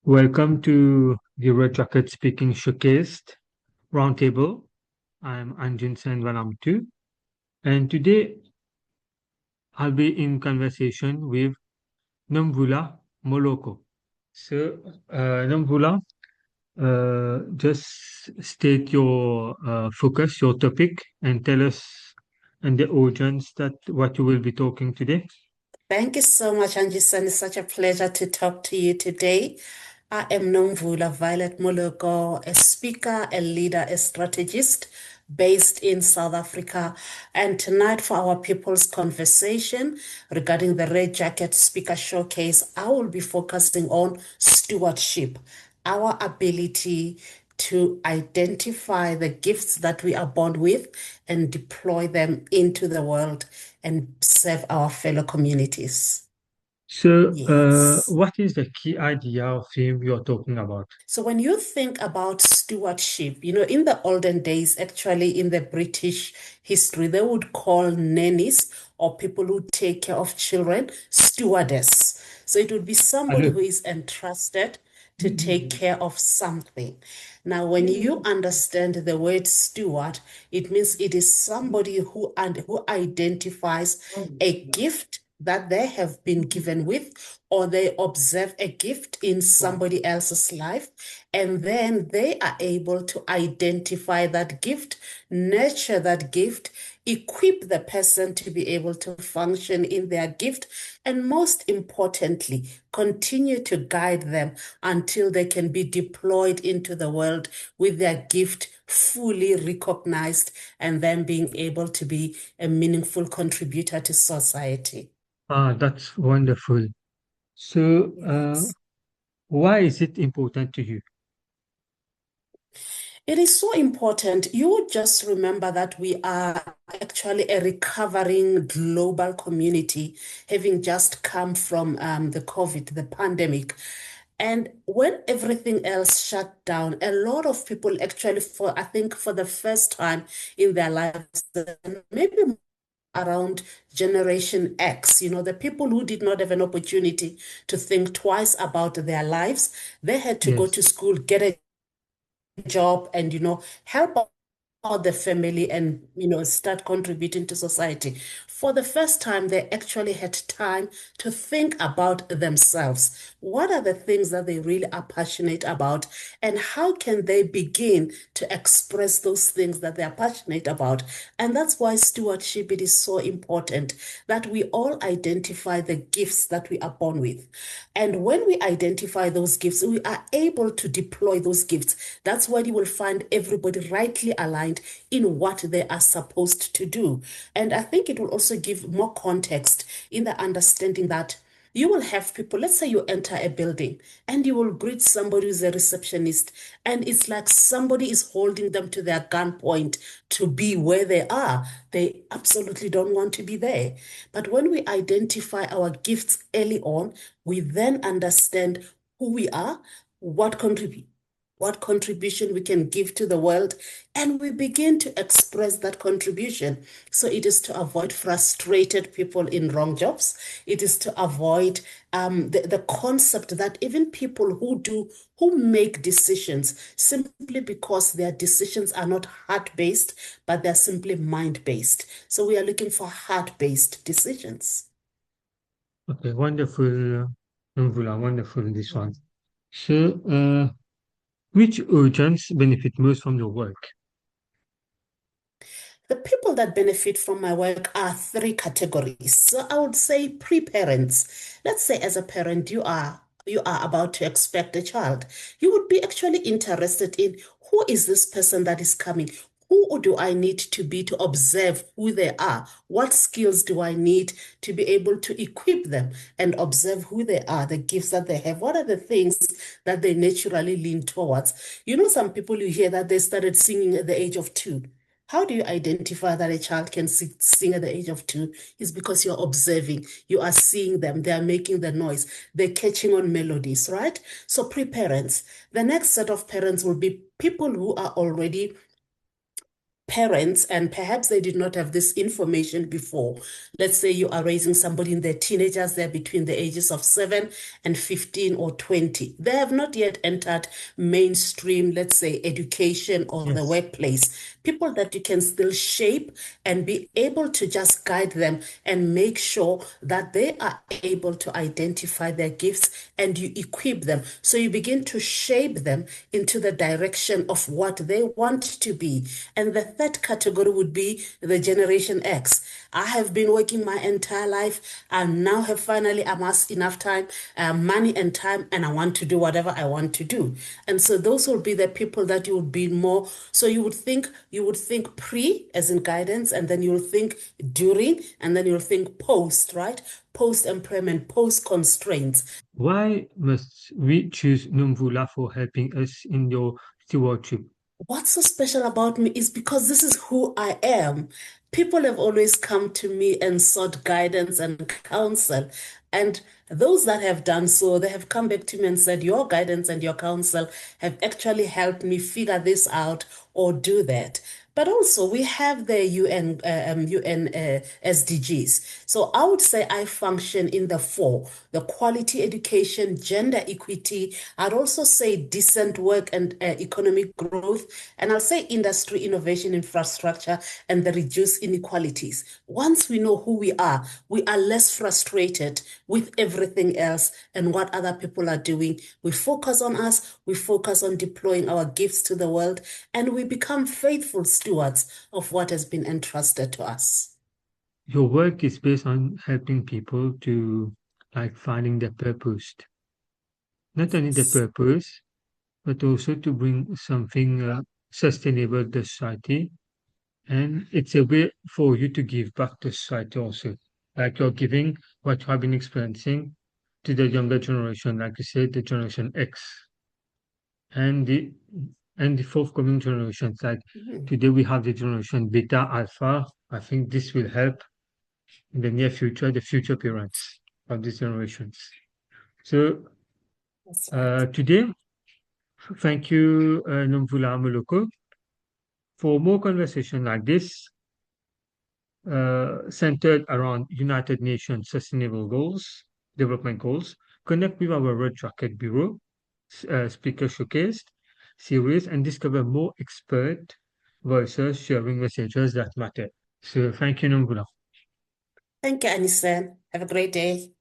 Welcome to the Red Jacket Speaking Showcased Roundtable. I'm Anjinsen Valamootoo, and today I'll be in conversation with Nomvula Moloko. So, Nomvula, just state your focus, your topic, and tell us and the audience that what you will be talking today. Thank you so much, Anjinsen. It's such a pleasure to talk to you today. I am Nomvula Violet Moloko, a speaker, a leader, a strategist based in South Africa. And tonight, for our people's conversation regarding the Red Jacket Speaker Showcase, I will be focusing on stewardship, our ability to identify the gifts that we are born with and deploy them into the world and serve our fellow communities. So, Yes. what is the key idea or theme you're talking about? So when you think about stewardship, in the olden days, actually in the British history, they would call nannies or people who take care of children stewardess. So it would be somebody Hello. who is entrusted to take care of something. Now, when you understand the word steward, it means it is somebody who identifies a gift that they have been given with, or they observe a gift in somebody else's life, and then they are able to identify that gift, nurture that gift, equip the person to be able to function in their gift, and most importantly, continue to guide them until they can be deployed into the world with their gift fully recognized and then being able to be a meaningful contributor to society. Ah, that's wonderful. So, Yes. why is it important to you? It is so important. You would just remember that we are actually a recovering global community, having just come from the COVID, the pandemic. And when everything else shut down, a lot of people actually, I think, for the first time in their lives, maybe around Generation X, the people who did not have an opportunity to think twice about their lives, they had to go to Yes. school, get a job, and help out the family and start contributing to society. For the first time, they actually had time to think about themselves. What are the things that they really are passionate about, and how can they begin to express those things that they are passionate about? And that's why stewardship, it is so important that we all identify the gifts that we are born with. And when we identify those gifts, we are able to deploy those gifts. That's why you will find everybody rightly aligned in what they are supposed to do. And I think it will also give more context in the understanding that you will have people, let's say you enter a building and you will greet somebody who's a receptionist, and it's like somebody is holding them to their gunpoint to be where they are. They absolutely don't want to be there. But when we identify our gifts early on, we then understand who we are, what contribute what contribution we can give to the world, and we begin to express that contribution. So it is to avoid frustrated people in wrong jobs. It is to avoid the concept that even people who make decisions simply because their decisions are not heart-based, but they're simply mind-based. So we are looking for heart-based decisions. Okay, wonderful, Mvula, wonderful this one. So, which agents benefit most from your work? The people that benefit from my work are three categories. So I would say pre-parents. Let's say as a parent, you are about to expect a child. You would be actually interested in who is this person that is coming? Who do I need to be to observe who they are? What skills do I need to be able to equip them and observe who they are, the gifts that they have? What are the things that they naturally lean towards? Some people you hear that they started singing at the age of 2. How do you identify that a child can sing at the age of 2? Is because you're observing, you are seeing them, they are making the noise, they're catching on melodies, right? So pre-parents. The next set of parents will be people who are already parents, and perhaps they did not have this information before. Let's say you are raising somebody in their teenagers, they're between the ages of 7 and 15 or 20. They have not yet entered mainstream, let's say, education or the Yes. workplace. People that you can still shape and be able to just guide them and make sure that they are able to identify their gifts, and you equip them. So you begin to shape them into the direction of what they want to be. And the third category would be the Generation X. I have been working my entire life and now have finally amassed enough time, money and time, and I want to do whatever I want to do. And so those will be the people that you would be more. So you would think pre as in guidance, and then you'll think during, and then you'll think post, right? Post employment, post constraints. Why must we choose Nomvula for helping us in your stewardship? What's so special about me is because this is who I am. People have always come to me and sought guidance and counsel. And those that have done so, they have come back to me and said, your guidance and your counsel have actually helped me figure this out or do that. But also, we have the UN SDGs. So I would say I function in the four: the quality education, gender equity. I'd also say decent work and economic growth. And I'll say industry, innovation, infrastructure, and the reduced inequalities. Once we know who we are less frustrated with everything else and what other people are doing. We focus on us, we focus on deploying our gifts to the world, and we become faithful stewards of what has been entrusted to us. Your work is based on helping people to finding their purpose. Not only the Yes. purpose, but also to bring something sustainable to society. And it's a way for you to give back to society also. Like you're giving what you have been experiencing to the younger generation, like you said, the generation X and the forthcoming generations. Like Mhm. today we have the generation Beta, Alpha. I think this will help in the near future, the future parents of these generations. So That's right. today, thank you, Nomvula Moloko. For more conversation like this, centered around United Nations Sustainable Goals, Development Goals, connect with our Red Jacket Bureau, Speaker Showcase series, and discover more expert voices sharing messages that matter. So thank you, Nomvula. Thank you, Anisen. Have a great day.